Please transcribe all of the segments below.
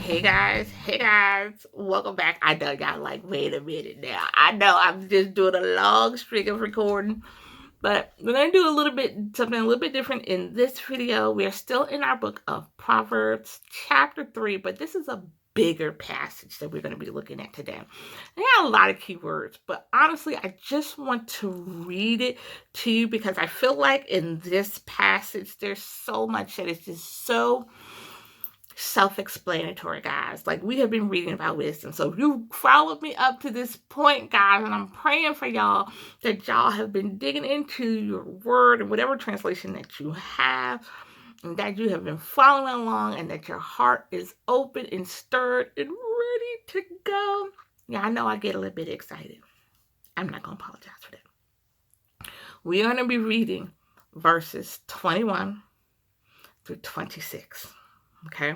Hey guys, welcome back. I know y'all like, wait a minute now. I know I'm just doing a long string of recording, but we're gonna do something a little bit different in this video. We are still in our book of Proverbs, chapter 3, but this is a bigger passage that we're gonna be looking at today. They got a lot of keywords, but honestly, I just want to read it to you because I feel like in this passage, there's so much that is just so self-explanatory, guys. Like, we have been reading about wisdom. So if you followed me up to this point, guys, and I'm praying for y'all that y'all have been digging into your word and whatever translation that you have, and that you have been following along, and that your heart is open and stirred and ready to go. Yeah, I know I get a little bit excited. I'm not going to apologize for that. We're going to be reading verses 21 through 26. Okay?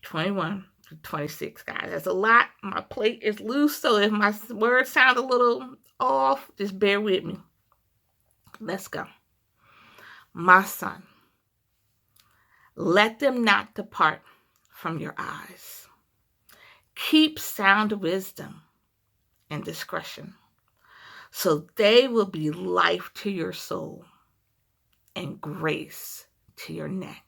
21 to 26, guys. That's a lot. My plate is loose, so if my words sound a little off, just bear with me. Let's go. My son, let them not depart from your eyes. Keep sound wisdom and discretion, so they will be life to your soul and grace to your neck.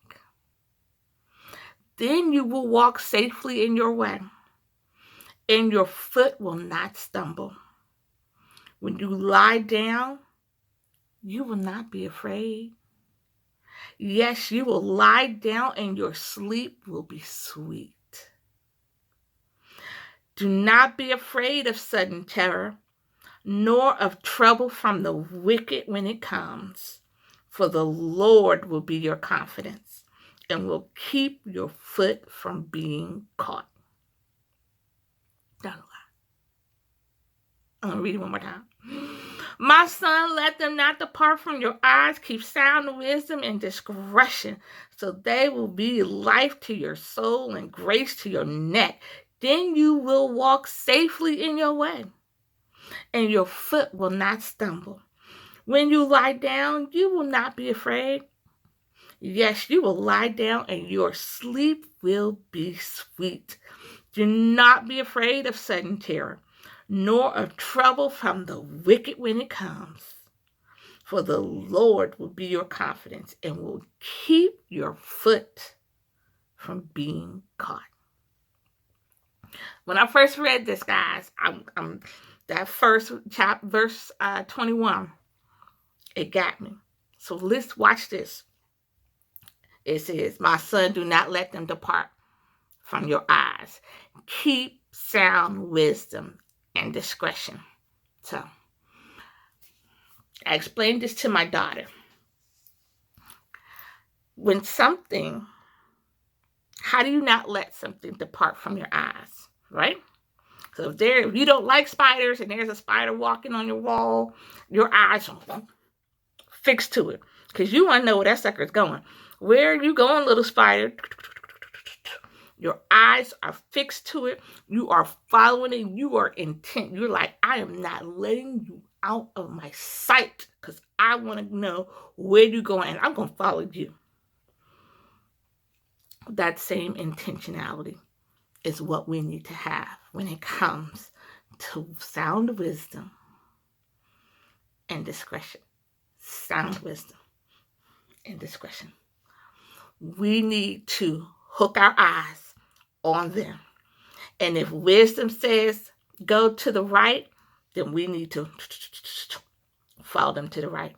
Then you will walk safely in your way, and your foot will not stumble. When you lie down, you will not be afraid. Yes, you will lie down, and your sleep will be sweet. Do not be afraid of sudden terror, nor of trouble from the wicked when it comes, for the Lord will be your confidence and will keep your foot from being caught. Not a lot. I'm going to read it one more time. My son, let them not depart from your eyes. Keep sound wisdom and discretion, so they will be life to your soul and grace to your neck. Then you will walk safely in your way, and your foot will not stumble. When you lie down, you will not be afraid. Yes, you will lie down, and your sleep will be sweet. Do not be afraid of sudden terror, nor of trouble from the wicked when it comes. For the Lord will be your confidence and will keep your foot from being caught. When I first read this, guys, that first verse 21, it got me. So let's watch this. It says, my son, do not let them depart from your eyes. Keep sound wisdom and discretion. So, I explained this to my daughter. How do you not let something depart from your eyes, right? So if you don't like spiders and there's a spider walking on your wall, your eyes are fixed to it because you want to know where that sucker is going. Where are you going, little spider? Your eyes are fixed to it. You are following it. You are intent. You're like, I am not letting you out of my sight because I want to know where you're going, and I'm going to follow you. That same intentionality is what we need to have when it comes to sound wisdom and discretion. Sound wisdom and discretion. We need to hook our eyes on them. And if wisdom says go to the right, then we need to follow them to the right.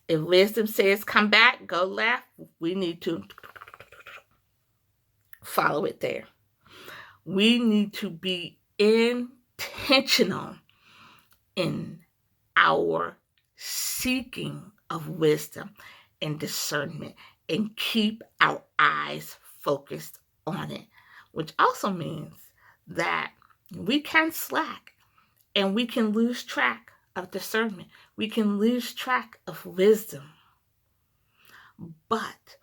If wisdom says come back, go left, we need to follow it there. We need to be intentional in our seeking of wisdom and discernment and keep our eyes focused on it, which also means that we can slack and we can lose track of discernment. We can lose track of wisdom. But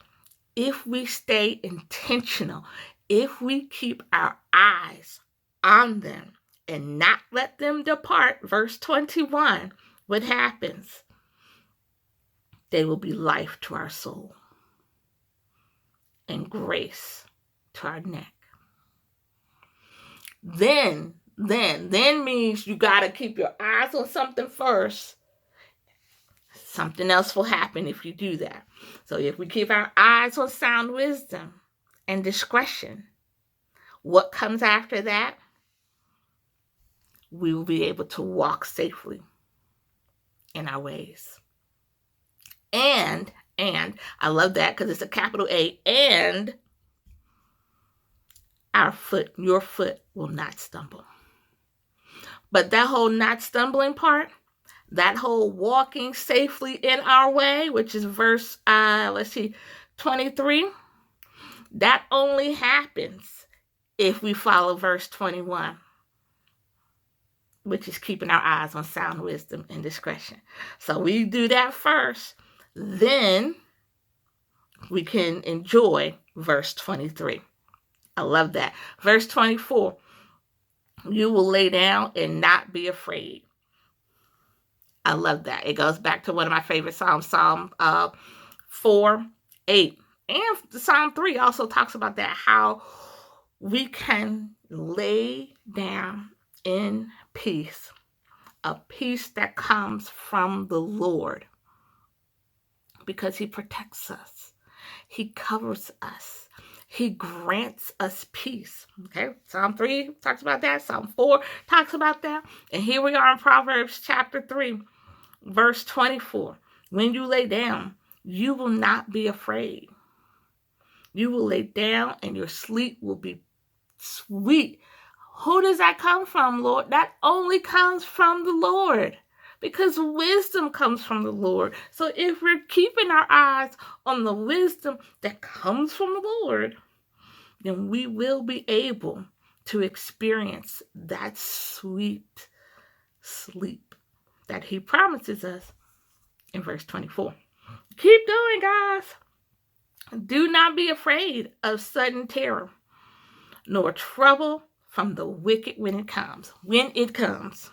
if we stay intentional, if we keep our eyes on them and not let them depart, verse 21, what happens? They will be life to our soul and grace to our neck. Then means you got to keep your eyes on something first. Something else will happen if you do that. So if we keep our eyes on sound wisdom and discretion, what comes after that? We will be able to walk safely in our ways. And I love that because it's a capital A, and your foot will not stumble. But that whole not stumbling part, that whole walking safely in our way, which is verse 23, that only happens if we follow verse 21, which is keeping our eyes on sound wisdom and discretion. So we do that first, then we can enjoy verse 23. I love that. Verse 24, you will lay down and not be afraid. I love that. It goes back to one of my favorite Psalms, Psalm 4:8. And Psalm 3 also talks about that, how we can lay down in peace, a peace that comes from the Lord, because he protects us. He covers us. He grants us peace. Okay, Psalm 3 talks about that. Psalm 4 talks about that. And here we are in Proverbs chapter 3, verse 24. When you lay down, you will not be afraid. You will lay down and your sleep will be sweet. Who does that come from, Lord? That only comes from the Lord, because wisdom comes from the Lord. So if we're keeping our eyes on the wisdom that comes from the Lord, then we will be able to experience that sweet sleep that he promises us in verse 24. Keep going, guys. Do not be afraid of sudden terror, nor trouble from the wicked when it comes. When it comes.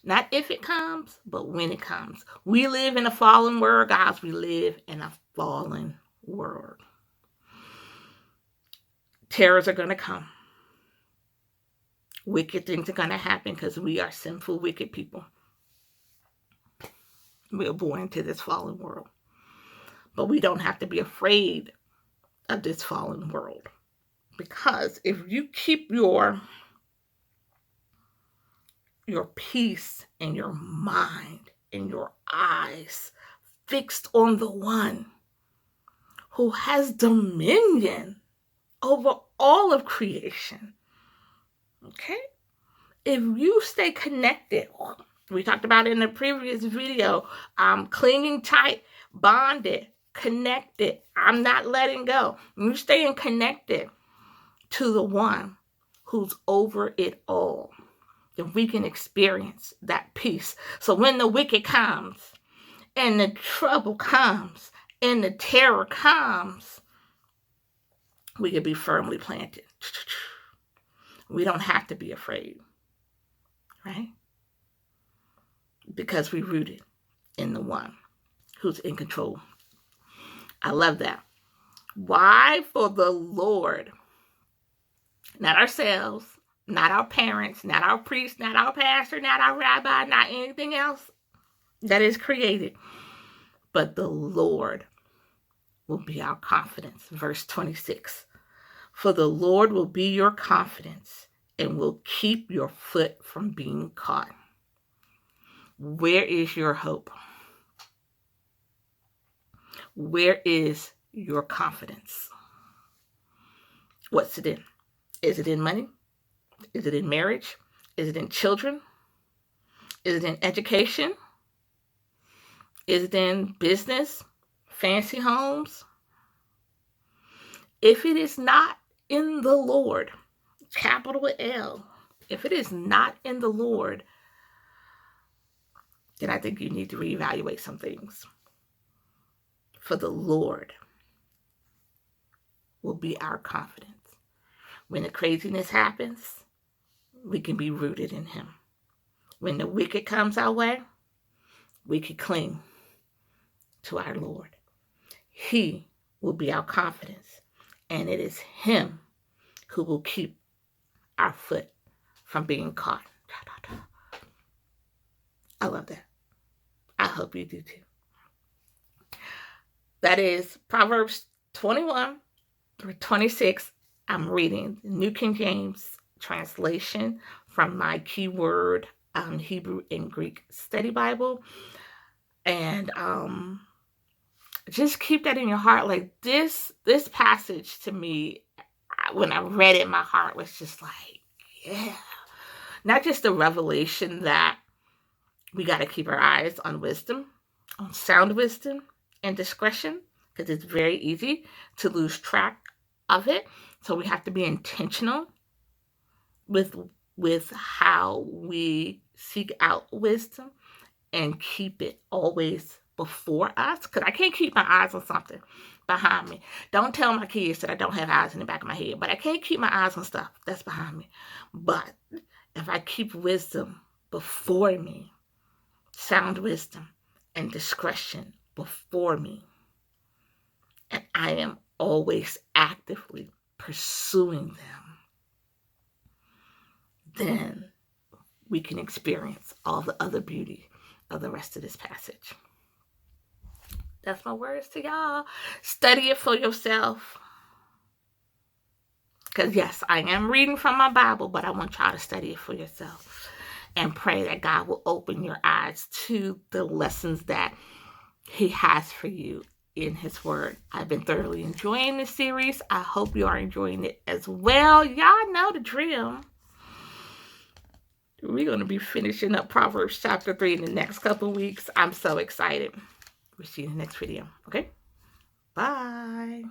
Not if it comes, but when it comes. We live in a fallen world, guys. We live in a fallen world. Terrors are going to come. Wicked things are going to happen because we are sinful, wicked people. We are born into this fallen world. But we don't have to be afraid of this fallen world. Because if you keep your peace and your mind and your eyes fixed on the one who has dominion over all of creation, okay? If you stay connected, we talked about it in the previous video, clinging tight, bonded, connected, I'm not letting go. You staying connected to the one who's over it all, then we can experience that peace. So when the wicked comes, and the trouble comes, and the terror comes, we can be firmly planted. We don't have to be afraid, right? Because we're rooted in the one who's in control. I love that. Why? For the Lord, not ourselves, not our parents, not our priest, not our pastor, not our rabbi, not anything else that is created, but the Lord will be our confidence. Verse 26. For the Lord will be your confidence and will keep your foot from being caught. Where is your hope? Where is your confidence? What's it in? Is it in money? Is it in marriage? Is it in children? Is it in education? Is it in business? Fancy homes? If it is not in the Lord, capital L, if it is not in the Lord, then I think you need to reevaluate some things. For the Lord will be our confidence. When the craziness happens, we can be rooted in him. When the wicked comes our way, we can cling to our Lord. He will be our confidence, and it is him who will keep our foot from being caught. I love that. I hope you do too. That is Proverbs 21 through 26. I'm reading the New King James translation from my keyword Hebrew and Greek study Bible. And just keep that in your heart. Like this passage to me, when I read it, my heart was just like, yeah. Not just the revelation that we got to keep our eyes on wisdom, on sound wisdom and discretion, because it's very easy to lose track of it. So we have to be intentional with how we seek out wisdom and keep it always before us, because I can't keep my eyes on something behind me. Don't tell my kids that I don't have eyes in the back of my head, but I can't keep my eyes on stuff that's behind me. But if I keep wisdom before me, sound wisdom and discretion before me, and I am always actively pursuing them, then we can experience all the other beauty of the rest of this passage. That's my words to y'all. Study it for yourself. Because yes, I am reading from my Bible, but I want y'all to study it for yourself. And pray that God will open your eyes to the lessons that He has for you in His Word. I've been thoroughly enjoying this series. I hope you are enjoying it as well. Y'all know the drill. We're going to be finishing up Proverbs chapter 3 in the next couple weeks. I'm so excited. We'll see you in the next video. Okay? Bye.